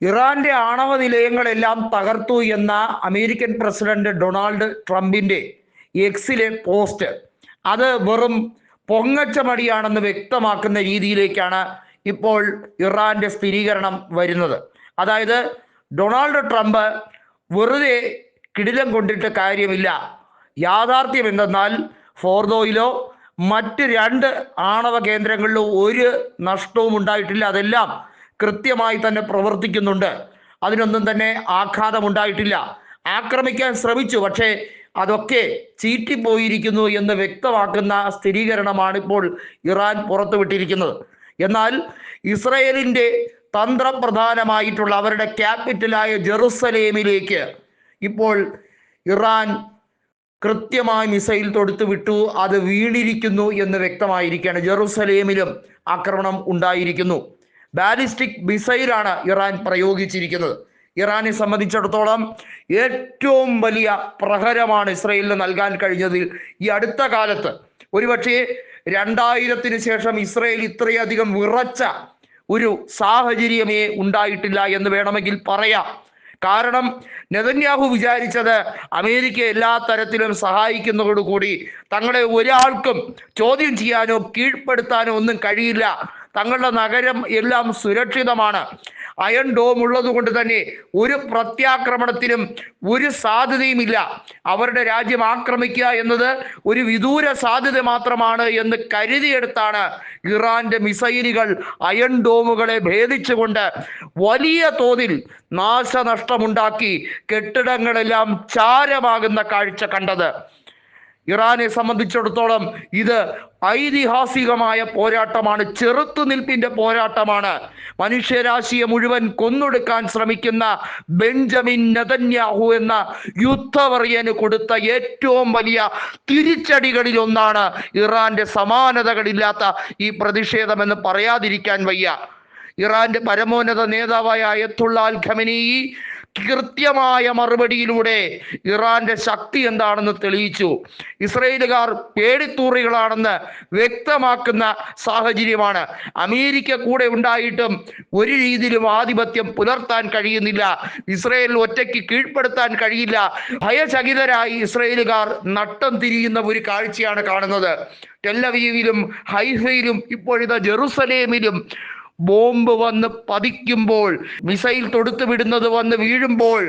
ഇറാന്റെ ആണവ നിലയങ്ങളെല്ലാം തകർത്തു എന്ന അമേരിക്കൻ പ്രസിഡന്റ് ഡൊണാൾഡ് ട്രംപിന്റെ എക്സിലെ പോസ്റ്റ് അത് വെറും പൊങ്ങച്ചമടിയാണെന്ന് വ്യക്തമാക്കുന്ന രീതിയിലേക്കാണ് ഇപ്പോൾ ഇറാന്റെ സ്ഥിരീകരണം വരുന്നത്. അതായത് ഡൊണാൾഡ് ട്രംപ് വെറുതെ കിടിലം കൊണ്ടിട്ട് കാര്യമില്ല. യാഥാർത്ഥ്യം എന്തെന്നാൽ ഫോർദോയിലോ മറ്റ് 2 ആണവ കേന്ദ്രങ്ങളിലോ ഒരു നഷ്ടവും ഉണ്ടായിട്ടില്ല. അതെല്ലാം കൃത്യമായി തന്നെ പ്രവർത്തിക്കുന്നുണ്ട്. അതിനൊന്നും തന്നെ ആഘാതമുണ്ടായിട്ടില്ല. ആക്രമിക്കാൻ ശ്രമിച്ചു, പക്ഷേ അതൊക്കെ ചീറ്റിപ്പോയിരിക്കുന്നു എന്ന് വ്യക്തമാക്കുന്ന സ്ഥിരീകരണമാണ് ഇപ്പോൾ ഇറാൻ പുറത്തുവിട്ടിരിക്കുന്നത്. എന്നാൽ ഇസ്രയേലിൻ്റെ തന്ത്രപ്രധാനമായിട്ടുള്ള അവരുടെ ക്യാപിറ്റലായ ജെറുസലേമിലേക്ക് ഇപ്പോൾ ഇറാൻ കൃത്യമായി മിസൈൽ തൊടുത്തു വിട്ടു. അത് വീണിരിക്കുന്നു എന്ന് വ്യക്തമായിരിക്കുകയാണ്. ജെറുസലേമിലും ആക്രമണം ഉണ്ടായിരിക്കുന്നു. ബാലിസ്റ്റിക് മിസൈലാണ് ഇറാൻ പ്രയോഗിച്ചിരിക്കുന്നത്. ഇറാനെ സംബന്ധിച്ചിടത്തോളം ഏറ്റവും വലിയ പ്രഹരമാണ് ഇസ്രയേലിന് നൽകാൻ കഴിഞ്ഞതിൽ ഈ അടുത്ത കാലത്ത്. ഒരുപക്ഷെ 2000-ന് ശേഷം ഇസ്രയേൽ ഇത്രയധികം വിറച്ച ഒരു സാഹചര്യമേ ഉണ്ടായിട്ടില്ല എന്ന് വേണമെങ്കിൽ പറയാം. കാരണം നെതന്യാഹു വിചാരിച്ചത് അമേരിക്ക എല്ലാ തരത്തിലും സഹായിക്കുന്നതോടുകൂടി തങ്ങളെ ഒരാൾക്കും ചോദ്യം ചെയ്യാനോ കീഴ്പ്പെടുത്താനോ ഒന്നും കഴിയില്ല, തങ്ങളുടെ നഗരം എല്ലാം സുരക്ഷിതമാണ്, അയൺ ഡോം ഉള്ളത് കൊണ്ട് തന്നെ ഒരു പ്രത്യാക്രമണത്തിനും ഒരു സാധ്യതയുമില്ല, അവരുടെ രാജ്യം ആക്രമിക്കുക എന്നത് ഒരു വിദൂര സാധ്യത മാത്രമാണ് എന്ന് കരുതിയെടുത്താണ് ഇറാന്റെ മിസൈലുകൾ അയൺ ഡോമുകളെ ഭേദിച്ചുകൊണ്ട് വലിയ തോതിൽ നാശനഷ്ടമുണ്ടാക്കി കെട്ടിടങ്ങളെല്ലാം ചാരമാകുന്ന കാഴ്ച കണ്ടത്. ഇറാനെ സംബന്ധിച്ചിടത്തോളം ഇത് ഐതിഹാസികമായ പോരാട്ടമാണ്, ചെറുത്തുനിൽപ്പിന്റെ പോരാട്ടമാണ്. മനുഷ്യരാശിയെ മുഴുവൻ കൊന്നൊടുക്കാൻ ശ്രമിക്കുന്ന ബെഞ്ചമിൻ നെതന്യാഹു എന്ന യുദ്ധവറിയന് കൊടുത്ത ഏറ്റവും വലിയ തിരിച്ചടികളിൽ ഒന്നാണ് ഇറാന്റെ സമാനതകളില്ലാത്ത ഈ പ്രതിഷേധമെന്ന് പറയാതിരിക്കാൻ വയ്യ. ഇറാന്റെ പരമോന്നത നേതാവായ അയത്തുള്ള അൽ ഖമനേയി കൃത്യമായ മറുപടിയിലൂടെ ഇറാന്റെ ശക്തി എന്താണെന്ന് തെളിയിച്ചു. ഇസ്രയേലുകാർ പേടിത്തൂറികളാണെന്ന് വ്യക്തമാക്കുന്ന സാഹചര്യമാണ്. അമേരിക്ക കൂടെ ഉണ്ടായിട്ടും ഒരു രീതിയിലും ആധിപത്യം പുലർത്താൻ കഴിയുന്നില്ല, ഇസ്രയേൽ ഒറ്റയ്ക്ക് കീഴ്പ്പെടുത്താൻ കഴിയില്ല. ഭയചകിതരായി ഇസ്രയേലുകാർ നട്ടം തിരിയുന്ന ഒരു കാഴ്ചയാണ് കാണുന്നത്. ടെൽ-അവീവിലും ഹൈഫയിലും ഇപ്പോഴിതാ ജെറുസലേമിലും ബോംബ് വന്ന് പതിക്കുമ്പോൾ, മിസൈൽ തൊടുത്തു വിടുന്നത് വന്ന് വീഴുമ്പോൾ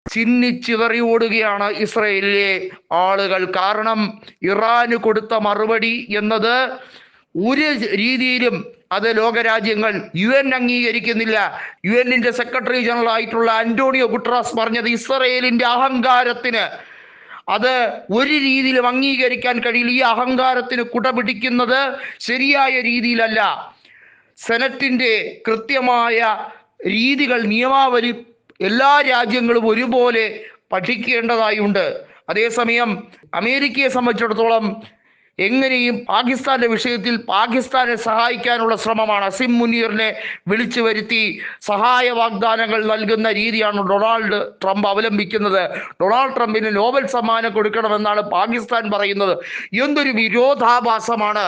ചിന്നിച്ചിതറി ഓടുകയാണ് ഇസ്രയേലിലെ ആളുകൾ. കാരണം ഇറാന് കൊടുത്ത മറുപടി എന്നത് ഒരു രീതിയിലും അത് ലോകരാജ്യങ്ങൾ UN അംഗീകരിക്കുന്നില്ല. UN സെക്രട്ടറി ജനറൽ ആയിട്ടുള്ള അന്റോണിയോ ഗുട്ടറസ് പറഞ്ഞത് ഇസ്രയേലിന്റെ അഹങ്കാരത്തിന് അത് ഒരു രീതിയിലും അംഗീകരിക്കാൻ കഴിയില്ല. ഈ അഹങ്കാരത്തിന് കുടപിടിക്കുന്നത് ശരിയായ രീതിയിലല്ല. സെനറ്റിന്റെ കൃത്യമായ രീതികൾ, നിയമാവലി എല്ലാ രാജ്യങ്ങളും ഒരുപോലെ പഠിക്കേണ്ടതായുണ്ട്. അതേസമയം അമേരിക്കയെ സംബന്ധിച്ചിടത്തോളം എങ്ങനെയും പാകിസ്ഥാന്റെ വിഷയത്തിൽ പാകിസ്ഥാനെ സഹായിക്കാനുള്ള ശ്രമമാണ്. അസിം മുനീറിനെ വിളിച്ചു വരുത്തി സഹായ വാഗ്ദാനങ്ങൾ നൽകുന്ന രീതിയാണ് ഡൊണാൾഡ് ട്രംപ് അവലംബിക്കുന്നത്. ഡൊണാൾഡ് ട്രംപിന് നോബൽ സമ്മാനം കൊടുക്കണമെന്നാണ് പാകിസ്ഥാൻ പറയുന്നത്. എന്തൊരു വിരോധാഭാസമാണ്!